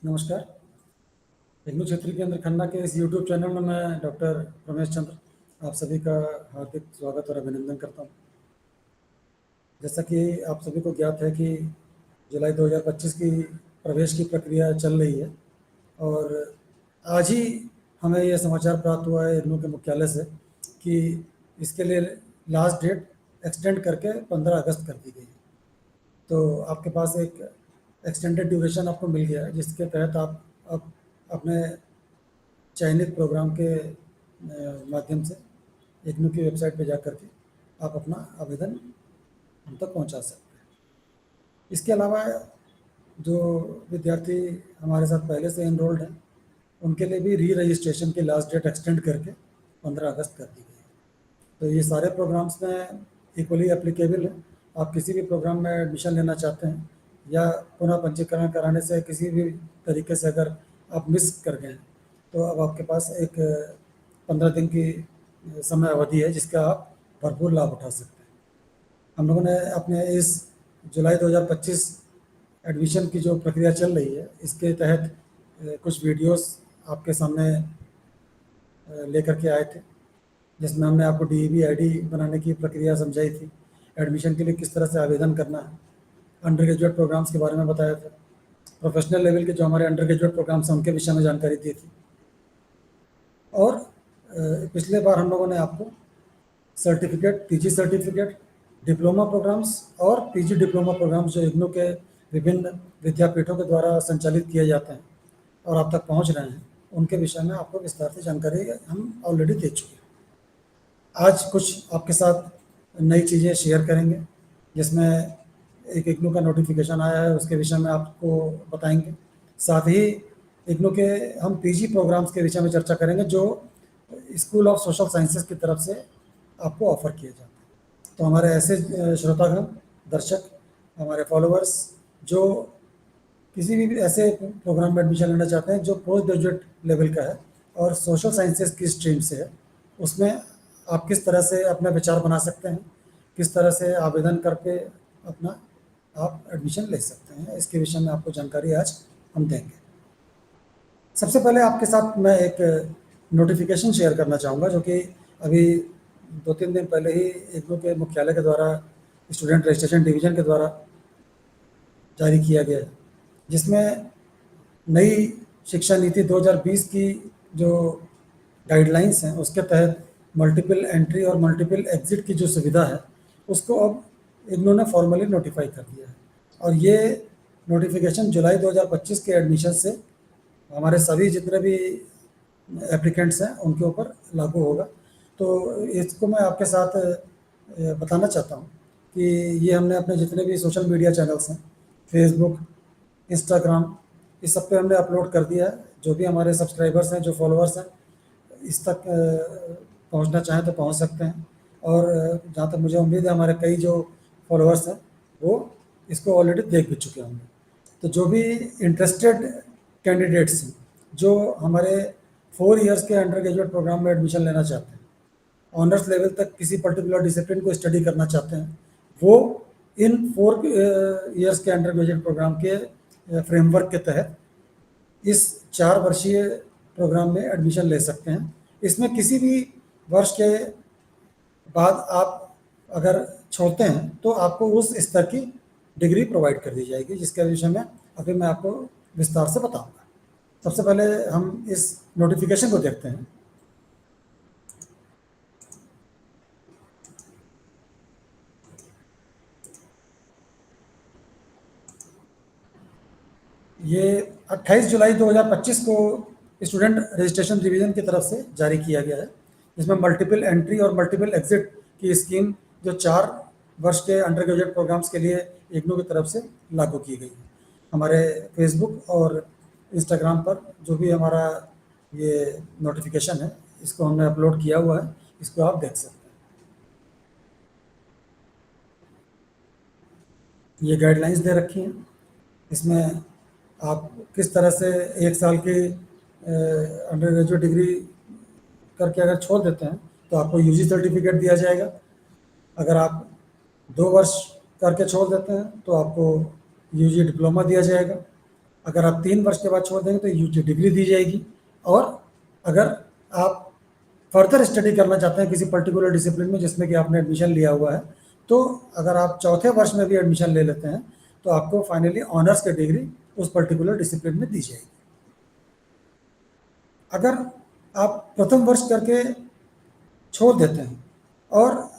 नमस्कार। हिंदू क्षेत्र के अंदर खन्ना के इस यूट्यूब चैनल में मैं डॉक्टर रमेश चंद्र आप सभी का हार्दिक स्वागत और अभिनंदन करता हूं। जैसा कि आप सभी को ज्ञात है कि जुलाई 2025 की प्रवेश की प्रक्रिया चल रही है और आज ही हमें यह समाचार प्राप्त हुआ है इग्नू के मुख्यालय से कि इसके लिए लास्ट डेट एक्सटेंड करके 15 अगस्त कर दी गई है। तो आपके पास एक एक्सटेंडेड ड्यूरेशन आपको मिल गया है जिसके तहत आप अब अपने चयनित प्रोग्राम के माध्यम से इग्नू की वेबसाइट पर जा कर के आप अपना आवेदन हम तक पहुंचा सकते हैं। इसके अलावा जो विद्यार्थी हमारे साथ पहले से एनरोल्ड हैं उनके लिए भी री रजिस्ट्रेशन की लास्ट डेट एक्सटेंड करके 15 अगस्त कर दी गई है। तो ये सारे प्रोग्राम्स में इक्वली एप्लीकेबल है। आप किसी भी प्रोग्राम में एडमिशन लेना चाहते हैं या पुनः पंजीकरण कराने से किसी भी तरीके से अगर आप मिस कर गए हैं तो अब आपके पास एक 15 दिन की समय अवधि है जिसका आप भरपूर लाभ उठा सकते हैं। हम लोगों ने अपने इस जुलाई 2025 एडमिशन की जो प्रक्रिया चल रही है इसके तहत कुछ वीडियोस आपके सामने लेकर के आए थे जिसमें हमने आपको डीईबी आईडी बनाने की प्रक्रिया समझाई थी, एडमिशन के लिए किस तरह से आवेदन करना है, अंडर ग्रेजुएट प्रोग्राम्स के बारे में बताया था, प्रोफेशनल लेवल के जो हमारे अंडर ग्रेजुएट प्रोग्राम्स हैं उनके विषय में जानकारी दी थी और पिछले बार हम लोगों ने आपको certificate, PG certificate, diploma programs और पीजी डिप्लोमा प्रोग्राम्स जो इग्नू के विभिन्न विद्यापीठों के द्वारा संचालित किए जाते हैं और आप तक पहुंच रहे हैं उनके विषय में आपको विस्तार से जानकारी हम ऑलरेडी दे चुके हैं। आज कुछ आपके साथ नई चीज़ें शेयर करेंगे जिसमें एक इग्नू का नोटिफिकेशन आया है उसके विषय में आपको बताएंगे। साथ ही इग्नू के हम पीजी प्रोग्राम्स के विषय में चर्चा करेंगे जो स्कूल ऑफ सोशल साइंसेज की तरफ से आपको ऑफर किए जाते हैं। तो हमारे ऐसे श्रोतागण, दर्शक, हमारे फॉलोअर्स जो किसी भी ऐसे प्रोग्राम में एडमिशन लेना चाहते हैं जो पोस्ट ग्रेजुएट लेवल का है और सोशल साइंसेज की स्ट्रीम से है, उसमें आप किस तरह से अपना विचार बना सकते हैं, किस तरह से आवेदन करके अपना आप एडमिशन ले सकते हैं, इसके विषय में आपको जानकारी आज हम देंगे। सबसे पहले आपके साथ मैं एक नोटिफिकेशन शेयर करना चाहूँगा जो कि अभी 2-3 दिन पहले ही इग्नू के मुख्यालय के द्वारा स्टूडेंट रजिस्ट्रेशन डिवीज़न के द्वारा जारी किया गया है, जिसमें नई शिक्षा नीति 2020 की जो गाइडलाइंस हैं उसके तहत मल्टीपल एंट्री और मल्टीपल एग्जिट की जो सुविधा है उसको अब इग्नू ने फॉर्मली नोटिफाई कर दिया है और ये नोटिफिकेशन जुलाई 2025 के एडमिशन से हमारे सभी जितने भी एप्लीकेंट्स हैं उनके ऊपर लागू होगा। तो इसको मैं आपके साथ बताना चाहता हूँ कि ये हमने अपने जितने भी सोशल मीडिया चैनल्स हैं, फेसबुक, इंस्टाग्राम, इस सब पे हमने अपलोड कर दिया है। जो भी हमारे सब्सक्राइबर्स हैं, जो फॉलोअर्स हैं, इस तक पहुंचना चाहें तो पहुंच सकते हैं और जहाँ तक मुझे उम्मीद है हमारे कई जो फॉलोअर्स हैं वो इसको ऑलरेडी देख भी चुके होंगे। तो जो भी इंटरेस्टेड कैंडिडेट्स हैं जो हमारे 4 इयर्स के अंडर ग्रेजुएट प्रोग्राम में एडमिशन लेना चाहते हैं, ऑनर्स लेवल तक किसी पर्टिकुलर डिसिप्लिन को स्टडी करना चाहते हैं, वो इन 4 इयर्स के अंडर ग्रेजुएट प्रोग्राम के फ्रेमवर्क के तहत इस 4 वर्षीय प्रोग्राम में एडमिशन ले सकते हैं। इसमें किसी भी वर्ष के बाद आप अगर छोड़ते हैं तो आपको उस स्तर की डिग्री प्रोवाइड कर दी जाएगी, जिसके विषय में अभी मैं आपको विस्तार से बताऊंगा। सबसे पहले हम इस नोटिफिकेशन को देखते हैं। ये 28 जुलाई 2025 को स्टूडेंट रजिस्ट्रेशन डिवीज़न की तरफ से जारी किया गया है, जिसमें मल्टीपल एंट्री और मल्टीपल एग्जिट की स्कीम जो 4 वर्ष के अंडर ग्रेजुएट प्रोग्राम्स के लिए इग्नू की तरफ से लागू की गई है। हमारे फेसबुक और इंस्टाग्राम पर जो भी हमारा ये नोटिफिकेशन है इसको हमने अपलोड किया हुआ है, इसको आप देख सकते हैं। ये गाइडलाइंस दे रखी हैं, इसमें आप किस तरह से 1 साल की अंडर ग्रेजुएट डिग्री करके अगर छोड़ देते हैं तो आपको यूजी सर्टिफिकेट दिया जाएगा। अगर आप 2 वर्ष करके छोड़ देते हैं तो आपको यूजी डिप्लोमा दिया जाएगा अगर आप 3 वर्ष के बाद छोड़ देंगे तो यूजी डिग्री दी जाएगी। और अगर आप फर्दर स्टडी करना चाहते हैं किसी पर्टिकुलर डिसिप्लिन में जिसमें कि आपने एडमिशन लिया हुआ है, तो अगर आप चौथे वर्ष में भी एडमिशन ले लेते हैं तो आपको फाइनली ऑनर्स की डिग्री उस पर्टिकुलर डिसिप्लिन में दी जाएगी। अगर आप प्रथम वर्ष करके छोड़ देते हैं और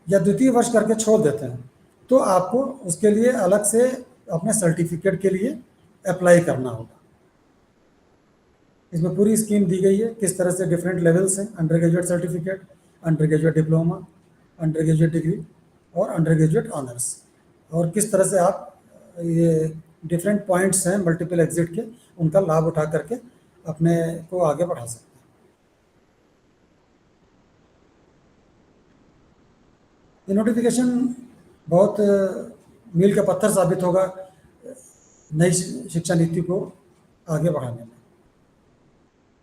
या द्वितीय वर्ष करके छोड़ देते हैं तो आपको उसके लिए अलग से अपने सर्टिफिकेट के लिए अप्लाई करना होगा। इसमें पूरी स्कीम दी गई है किस तरह से डिफरेंट लेवल्स हैं, under graduate certificate, under graduate diploma, under graduate degree और अंडर ग्रेजुएट ऑनर्स, और किस तरह से आप ये डिफरेंट पॉइंट्स हैं मल्टीपल एग्जिट के, उनका लाभ उठा करके अपने को आगे बढ़ा सकते हैं। ये नोटिफिकेशन बहुत मील का पत्थर साबित होगा नई शिक्षा नीति को आगे बढ़ाने में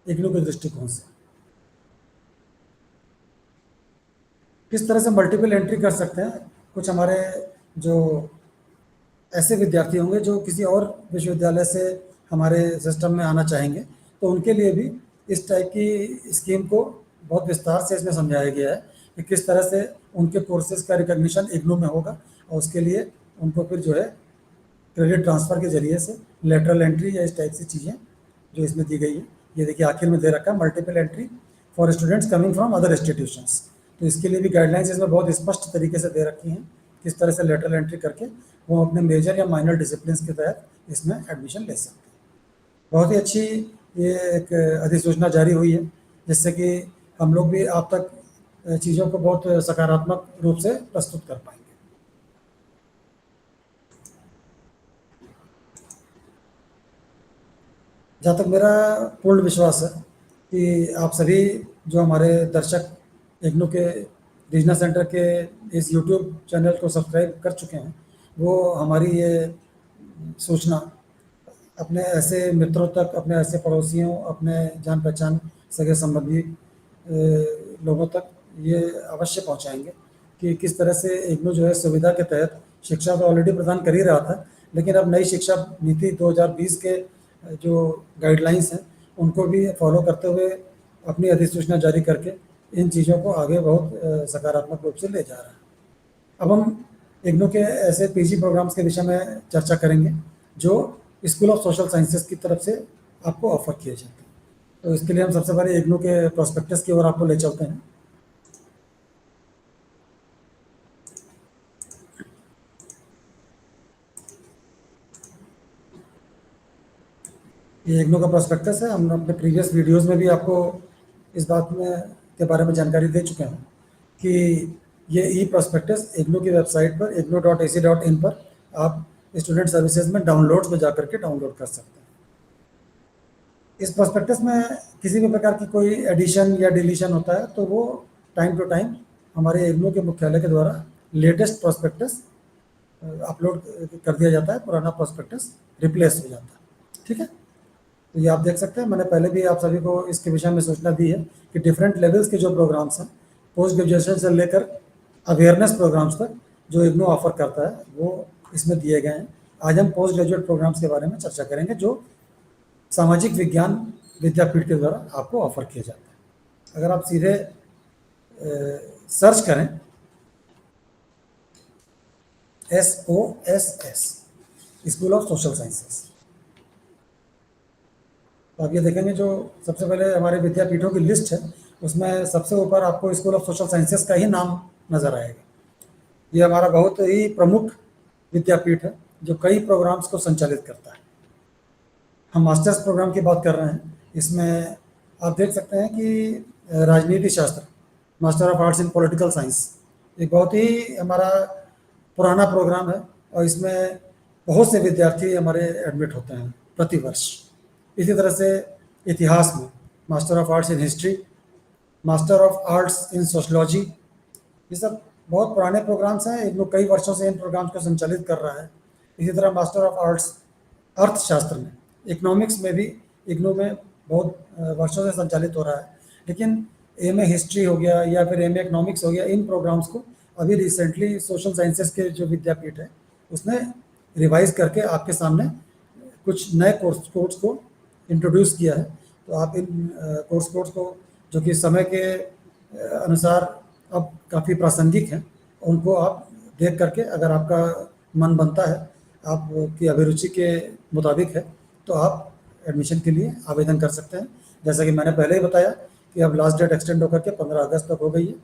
इग्नू के दृष्टिकोण से। किस तरह से मल्टीपल एंट्री कर सकते हैं, कुछ हमारे जो ऐसे विद्यार्थी होंगे जो किसी और विश्वविद्यालय से हमारे सिस्टम में आना चाहेंगे, तो उनके लिए भी इस टाइप की स्कीम को बहुत विस्तार से इसमें समझाया गया है कि किस तरह से उनके कोर्सेज का रिकग्निशन इग्नू में होगा और उसके लिए उनको फिर जो है क्रेडिट ट्रांसफ़र के जरिए से लेटरल एंट्री या इस टाइप से चीज़ें जो इसमें दी गई है। ये देखिए आखिर में दे रखा है multiple entry for students coming from other institutions, तो इसके लिए भी गाइडलाइंस इसमें बहुत स्पष्ट तरीके से दे रखी हैं किस तरह से लेटरल एंट्री करके वो अपने मेजर या माइनर डिसिप्लिन के तहत इसमें एडमिशन ले सकते हैं। बहुत ही अच्छी ये एक अधिसूचना जारी हुई है जिससे कि हम लोग भी आप तक चीज़ों को बहुत सकारात्मक रूप से प्रस्तुत कर पाएंगे। जहाँ तक मेरा पूर्ण विश्वास है कि आप सभी जो हमारे दर्शक इग्नू के रीजनल सेंटर के इस यूट्यूब चैनल को सब्सक्राइब कर चुके हैं, वो हमारी ये सूचना अपने ऐसे मित्रों तक, अपने ऐसे पड़ोसियों, अपने जान पहचान सगे संबंधी लोगों तक ये अवश्य पहुंचाएंगे कि किस तरह से इग्नू जो है सुविधा के तहत शिक्षा तो ऑलरेडी प्रदान कर ही रहा था, लेकिन अब नई शिक्षा नीति 2020 के जो गाइडलाइंस हैं उनको भी फॉलो करते हुए अपनी अधिसूचना जारी करके इन चीज़ों को आगे बहुत सकारात्मक रूप से ले जा रहा है। अब हम इग्नू के ऐसे पीजी प्रोग्राम्स के विषय में चर्चा करेंगे जो स्कूल ऑफ सोशल साइंसेज की तरफ से आपको ऑफर किए जाते हैं। तो इसके लिए हम सबसे पहले इग्नू के प्रोस्पेक्टस की ओर आपको ले चलते हैं। ये इग्नू का प्रोस्पेक्टस है। हम अपने प्रीवियस वीडियोस में भी आपको इस बात में के बारे में जानकारी दे चुके हैं कि ये ई प्रोस्पेक्टस इग्नू की वेबसाइट पर ignu.ac.in पर आप स्टूडेंट सर्विसेज में डाउनलोड्स में जाकर के डाउनलोड कर सकते हैं। इस प्रोस्पेक्टस में किसी भी प्रकार की कोई एडिशन या डिलीशन होता है तो वो टाइम टू टाइम हमारे इग्नू के मुख्यालय के द्वारा लेटेस्ट प्रोस्पेक्टस अपलोड कर दिया जाता है, पुराना प्रोस्पेक्टस रिप्लेस हो जाता है। ठीक है, तो ये आप देख सकते हैं। मैंने पहले भी आप सभी को इसके विषय में सूचना दी है कि डिफरेंट लेवल्स के जो प्रोग्राम्स हैं, पोस्ट ग्रेजुएशन से लेकर अवेयरनेस प्रोग्राम्स तक जो इग्नू ऑफर करता है वो इसमें दिए गए हैं। आज हम पोस्ट ग्रेजुएट प्रोग्राम्स के बारे में चर्चा करेंगे जो सामाजिक विज्ञान विद्यापीठ के द्वारा आपको ऑफर किया जाता है। अगर आप सीधे सर्च करें SOSS school of social sciences, तो आप ये देखेंगे जो सबसे पहले हमारे विद्यापीठों की लिस्ट है उसमें सबसे ऊपर आपको स्कूल ऑफ सोशल साइंसेस का ही नाम नज़र आएगा। ये हमारा बहुत ही प्रमुख विद्यापीठ है जो कई प्रोग्राम्स को संचालित करता है। हम मास्टर्स प्रोग्राम की बात कर रहे हैं। इसमें आप देख सकते हैं कि राजनीति शास्त्र, master of arts in political science, एक बहुत ही हमारा पुराना प्रोग्राम है और इसमें बहुत से विद्यार्थी हमारे एडमिट होते हैं प्रतिवर्ष। इसी तरह से इतिहास में master of arts in history, master of arts in sociology, ये सब बहुत पुराने प्रोग्राम्स हैं। इग्नू कई वर्षों से इन प्रोग्राम्स को संचालित कर रहा है। इसी तरह मास्टर ऑफ आर्ट्स अर्थशास्त्र में, इकोनॉमिक्स में भी इग्नू में बहुत वर्षों से संचालित हो रहा है। लेकिन एमए हिस्ट्री हो गया या फिर एमए इकोनॉमिक्स हो गया, इन प्रोग्राम्स को अभी रिसेंटली सोशल साइंसेज के जो विद्यापीठ है उसने रिवाइज करके आपके सामने कुछ नए कोर्स को इंट्रोड्यूस किया है। तो आप इन कोर्स को जो कि समय के अनुसार अब काफ़ी प्रासंगिक हैं, उनको आप देख करके अगर आपका मन बनता है, आपकी अभिरुचि के मुताबिक है, तो आप एडमिशन के लिए आवेदन कर सकते हैं। जैसा कि मैंने पहले ही बताया कि अब लास्ट डेट एक्सटेंड होकर के 15 अगस्त तक हो गई है।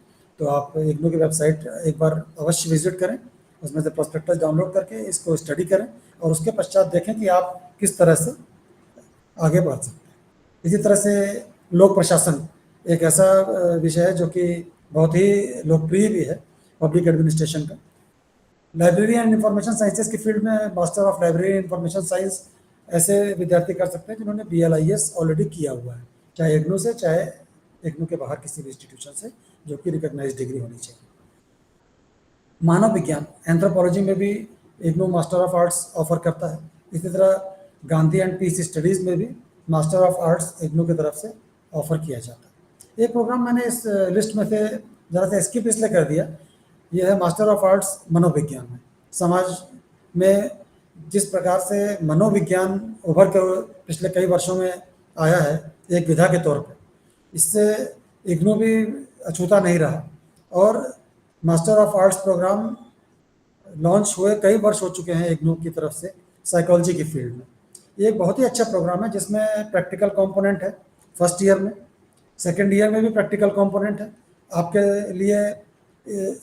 तो आप इग्नू की वेबसाइट एक बार अवश्य विजिट करें, उसमें से प्रोस्पेक्टस डाउनलोड करके इसको स्टडी करें और उसके पश्चात देखें कि आप किस तरह से आगे बढ़ सकते हैं। इसी तरह से लोक प्रशासन एक ऐसा विषय है जो कि बहुत ही लोकप्रिय भी है पब्लिक एडमिनिस्ट्रेशन का। लाइब्रेरी एंड इंफॉर्मेशन साइंसेज की फील्ड में master of library and information science ऐसे विद्यार्थी कर सकते हैं जिन्होंने BLIS ऑलरेडी किया हुआ है, चाहे इग्नू से, चाहे इग्नू के बाहर किसी भी इंस्टीट्यूशन से, जो कि रिकॉग्नाइज्ड डिग्री होनी चाहिए। मानव विज्ञान एंथ्रोपोलॉजी में भी IGNOU master of arts offer करता है। इसी तरह गांधी एंड पीस स्टडीज़ में भी मास्टर ऑफ आर्ट्स इग्नू की तरफ से ऑफर किया जाता है। एक प्रोग्राम मैंने इस लिस्ट में से ज़रा सा स्किप इसलिए कर दिया, यह है मास्टर ऑफ आर्ट्स मनोविज्ञान में। समाज में जिस प्रकार से मनोविज्ञान उभर कर पिछले कई वर्षों में आया है एक विधा के तौर पर, इससे इग्नू भी अछूता नहीं रहा और master of arts program launch हुए कई वर्ष हो चुके हैं इग्नू की तरफ से साइकोलॉजी की फील्ड में। ये एक बहुत ही अच्छा प्रोग्राम है जिसमें प्रैक्टिकल कंपोनेंट है फर्स्ट ईयर में, सेकेंड ईयर में भी प्रैक्टिकल कंपोनेंट है। आपके लिए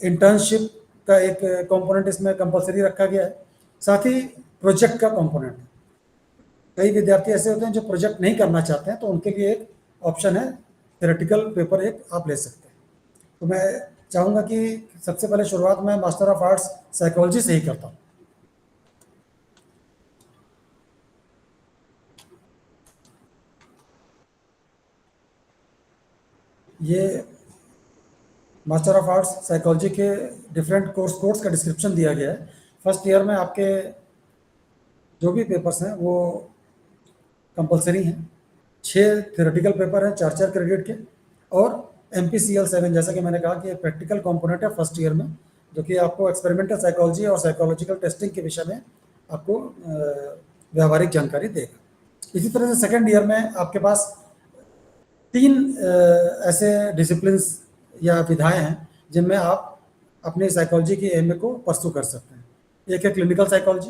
इंटर्नशिप का एक कंपोनेंट इसमें कंपलसरी रखा गया है, साथ ही प्रोजेक्ट का कंपोनेंट है। कई विद्यार्थी ऐसे होते हैं जो प्रोजेक्ट नहीं करना चाहते हैं, तो उनके लिए एक ऑप्शन है थ्योरेटिकल पेपर एक आप ले सकते हैं। तो मैं चाहूँगा कि सबसे पहले शुरुआत में मास्टर ऑफ आर्ट्स साइकोलॉजी से ही करता हूँ। ये मास्टर ऑफ आर्ट्स साइकोलॉजी के डिफरेंट कोर्स का डिस्क्रिप्शन दिया गया है। फर्स्ट ईयर में आपके जो भी पेपर्स हैं वो कंपलसरी हैं। 6 थ्योरेटिकल पेपर हैं 4-4 क्रेडिट के, और MPCL 7 जैसा कि मैंने कहा कि प्रैक्टिकल कंपोनेंट है फर्स्ट ईयर में, जो कि आपको एक्सपेरिमेंटल साइकोलॉजी और साइकोलॉजिकल टेस्टिंग के विषय में आपको व्यावहारिक जानकारी देगा। इसी तरह से सेकेंड ईयर में आपके पास 3 ऐसे डिसिप्लिन्स या विधाएं हैं जिनमें आप अपनी साइकोलॉजी की एम को परस्यू कर सकते हैं। एक है क्लिनिकल साइकोलॉजी,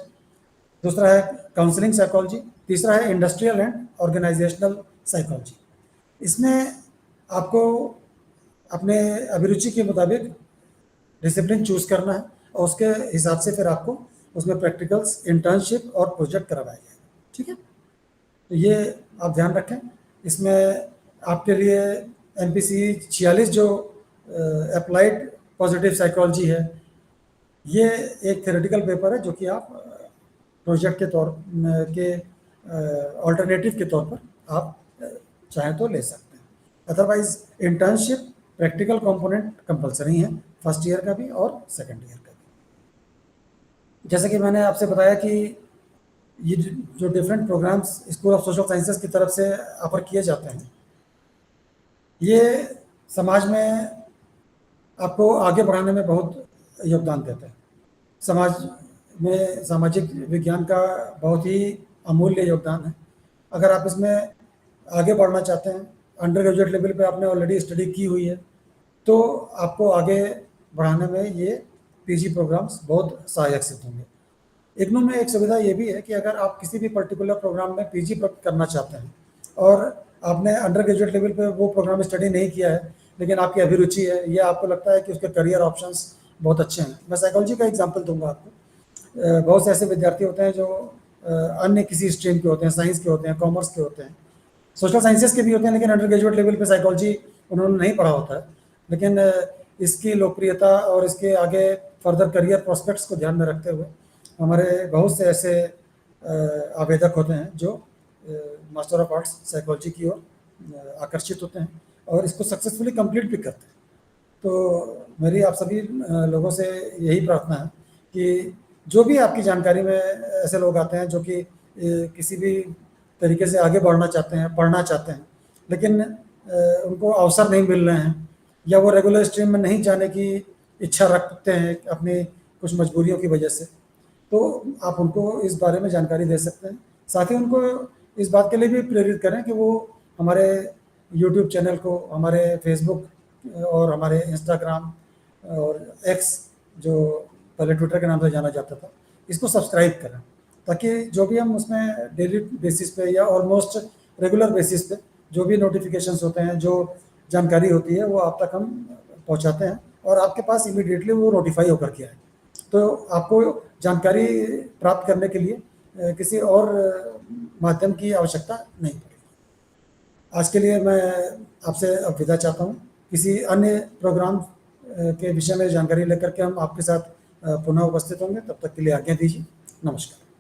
दूसरा है काउंसलिंग साइकोलॉजी, तीसरा है इंडस्ट्रियल एंड ऑर्गेनाइजेशनल साइकोलॉजी। इसमें आपको अपने अभिरुचि के मुताबिक डिसिप्लिन चूज करना है और उसके हिसाब से फिर आपको उसमें प्रैक्टिकल्स, इंटर्नशिप और प्रोजेक्ट करवाया जाएगा। ठीक है, तो ये आप ध्यान रखें। इसमें आपके लिए MPC 46 जो अप्लाइड पॉजिटिव साइकोलॉजी है, ये एक थ्योरेटिकल पेपर है जो कि आप प्रोजेक्ट के तौर के ऑल्टरनेटिव के तौर पर आप चाहें तो ले सकते हैं। Otherwise internship, practical component compulsory है फर्स्ट ईयर का भी और सेकेंड ईयर का भी। जैसे कि मैंने आपसे बताया कि ये जो different programs school of social sciences की तरफ से ऑफर किए जाते हैं, ये समाज में आपको आगे बढ़ाने में बहुत योगदान देते हैं। समाज में सामाजिक विज्ञान का बहुत ही अमूल्य योगदान है। अगर आप इसमें आगे बढ़ना चाहते हैं, अंडर ग्रेजुएट लेवल पे आपने ऑलरेडी स्टडी की हुई है, तो आपको आगे बढ़ाने में ये PG प्रोग्राम्स बहुत सहायक सिद्ध होंगे। इग्नू में एक सुविधा ये भी है कि अगर आप किसी भी पर्टिकुलर प्रोग्राम में PG करना चाहते हैं और आपने अंडर ग्रेजुएट लेवल पे वो प्रोग्राम स्टडी नहीं किया है, लेकिन आपकी अभिरुचि है या आपको लगता है कि उसके करियर ऑप्शंस बहुत अच्छे हैं। मैं साइकोलॉजी का एग्जांपल दूंगा आपको। बहुत से ऐसे विद्यार्थी होते हैं जो अन्य किसी स्ट्रीम के होते हैं, साइंस के होते हैं, कॉमर्स के होते हैं, सोशल साइंसेज के भी होते हैं, लेकिन अंडर ग्रेजुएट लेवल पे साइकोलॉजी उन्होंने नहीं पढ़ा होता है। लेकिन इसकी लोकप्रियता और इसके आगे फर्दर करियर प्रोस्पेक्ट्स को ध्यान में रखते हुए हमारे बहुत से ऐसे आवेदक होते हैं जो मास्टर ऑफ आर्ट्स साइकोलॉजी की ओर आकर्षित होते हैं और इसको सक्सेसफुली कंप्लीट भी करते हैं। तो मेरी आप सभी लोगों से यही प्रार्थना है कि जो भी आपकी जानकारी में ऐसे लोग आते हैं जो कि किसी भी तरीके से आगे बढ़ना चाहते हैं, पढ़ना चाहते हैं, लेकिन उनको अवसर नहीं मिल रहे हैं या वो रेगुलर स्ट्रीम में नहीं जाने की इच्छा रखते हैं अपनी कुछ मजबूरियों की वजह से, तो आप उनको इस बारे में जानकारी दे सकते हैं। साथ ही उनको इस बात के लिए भी प्रेरित करें कि वो हमारे यूट्यूब चैनल को, हमारे फेसबुक और हमारे इंस्टाग्राम और एक्स, जो पहले ट्विटर के नाम से जाना जाता था, इसको सब्सक्राइब करें, ताकि जो भी हम उसमें डेली बेसिस पे या ऑलमोस्ट रेगुलर बेसिस पे जो भी नोटिफिकेशंस होते हैं, जो जानकारी होती है, वो आप तक हम पहुंचाते हैं और आपके पास इमीडिएटली वो नोटिफाई होकर के आए। तो आपको जानकारी प्राप्त करने के लिए किसी और माध्यम की आवश्यकता नहीं पड़ेगी। आज के लिए मैं आपसे अब विदा चाहता हूँ। किसी अन्य प्रोग्राम के विषय में जानकारी लेकर के हम आपके साथ पुनः उपस्थित होंगे। तब तक के लिए आज्ञा दीजिए। नमस्कार।